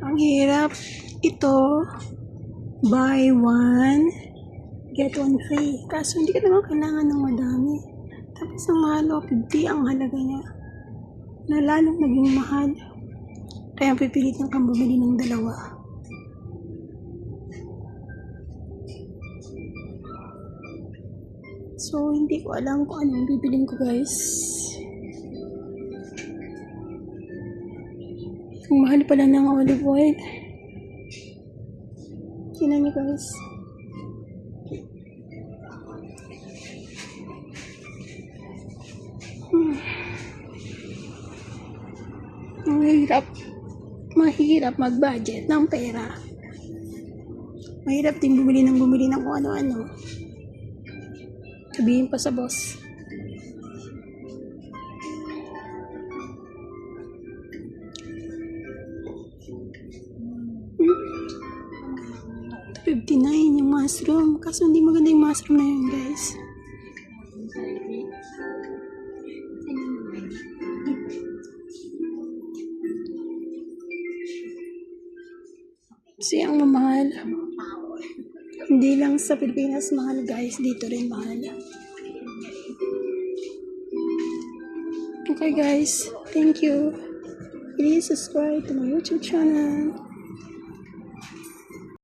Ang hirap. Ito, buy one, get one free. Kaso hindi ka naman kailangan ng madami. Tapos ang mahal o 50 ang halaga niya. Na lalong naging mahal. Kaya pipilitan kang bumili ng dalawa. So, hindi ko alam kung anong bibilin ko, guys. Ang mahal pala ng olive oil. Tingnan niyo, guys. Mahirap mag-budget ng pera. Mahirap din bumili ng kung ano-ano. Sabihin pa sa boss. $59 yung mushroom. Kaso hindi maganda yung mushroom na yun, guys. Kasi ang mamahal. Hindi lang sa Pilipinas mahal, guys. Dito rin mahal. Okay, guys. Thank you. Please subscribe to my YouTube channel.